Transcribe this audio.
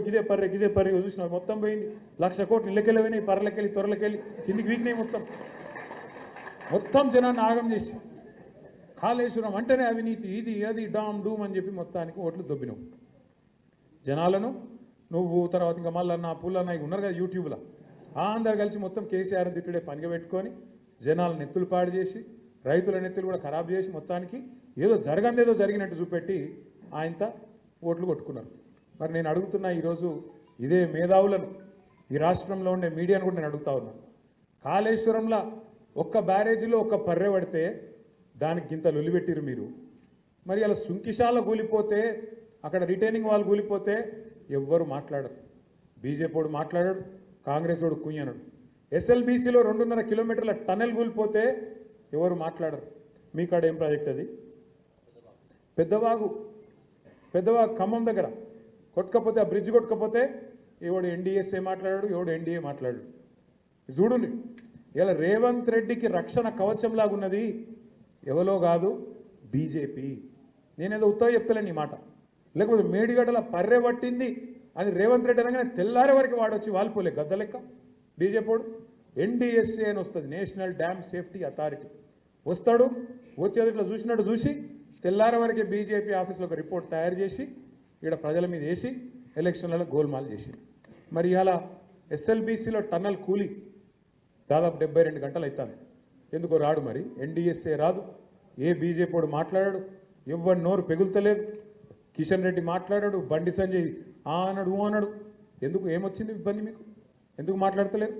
గిదే పర్రె చూసిన మొత్తం పోయింది 1,00,000 కోట్లు ఇళ్ళకెళ్ళి పోయినాయి పర్రెలకెళ్ళి తొరలకెళ్ళి కిందికి వీకినాయి మొత్తం జనాన్ని ఆగం చేసి కాళేశ్వరం అంటేనే అవినీతి ఇది అది డామ్ డూమ్ అని చెప్పి మొత్తానికి ఓట్లు దొబ్బినావు జనాలను నువ్వు తర్వాత ఇంకా మల్లన్న పుల్లన్న ఇవి ఉన్నారు కదా యూట్యూబ్లో అందరు కలిసి మొత్తం కేసీఆర్ తిట్టుడే పనిగా పెట్టుకొని జనాల నెత్తులు పాడు చేసి రైతుల నెత్తులు కూడా ఖరాబ్ చేసి మొత్తానికి ఏదో జరగందేదో జరిగినట్టు చూపెట్టి ఆయనతో ఓట్లు కొట్టుకున్నారు మరి నేను అడుగుతున్నా ఈరోజు ఇదే మేధావులను ఈ రాష్ట్రంలో ఉండే మీడియాను కూడా నేను అడుగుతా ఉన్నా కాళేశ్వరంలో ఒక్క బ్యారేజీలో ఒక్క పర్రె పడితే దానికి గింత లొలిపెట్టిరు మీరు మరి అలా సుంకిశాల కూలిపోతే అక్కడ రిటైనింగ్ వాల్ కూలిపోతే ఎవ్వరు మాట్లాడరు బీజేపీ వాడు మాట్లాడాడు కాంగ్రెస్ వాడు కుయ్యనడు ఎస్ఎల్బీసీలో 2.5 కిలోమీటర్ల టనెల్ కూలిపోతే ఎవరు మాట్లాడరు మీ కాడ ఏం ప్రాజెక్ట్ అది పెద్దవాగు ఖమ్మం దగ్గర కొట్టుకపోతే ఆ బ్రిడ్జ్ కొట్టుకపోతే ఎవడు ఎన్డీఎస్ఏ మాట్లాడాడు ఎవడు ఎన్డీఏ మాట్లాడాడు చూడండి ఇలా రేవంత్ రెడ్డికి రక్షణ కవచంలాగా ఉన్నది ఎవరో కాదు బీజేపీ నేనేదో ఉత్తగా చెప్తలేను ఈ మాట లేకపోతే మేడిగడ్డల పర్రె పట్టింది అని రేవంత్ రెడ్డి అనగానే తెల్లారే వరకు వాడొచ్చి వాలిపోలే గద్ద లెక్క బీజేపీడు ఎన్డీఎస్ఏ అని వస్తుంది నేషనల్ డ్యామ్ సేఫ్టీ అథారిటీ వస్తాడు వచ్చేది ఇట్లా చూసినట్టు చూసి తెల్లారే వరకే బీజేపీ ఆఫీస్లో ఒక రిపోర్ట్ తయారు చేసి ఇక్కడ ప్రజల మీద వేసి ఎలక్షన్లలో గోల్మాల్ చేసి మరి ఇలా ఎస్ఎల్బీసీలో టన్నల్ కూలి దాదాపు 72 గంటలు అవుతుంది ఎందుకో రాడు మరి ఎన్డీఎస్ఏ రాదు ఏ బీజేపీ వాడు మాట్లాడాడు ఎవరి నోరు పెగులుతలేదు కిషన్ రెడ్డి మాట్లాడాడు బండి సంజయ్ అన్నాడు ఎందుకు ఏమొచ్చింది ఇబ్బంది మీకు ఎందుకు మాట్లాడతలేరు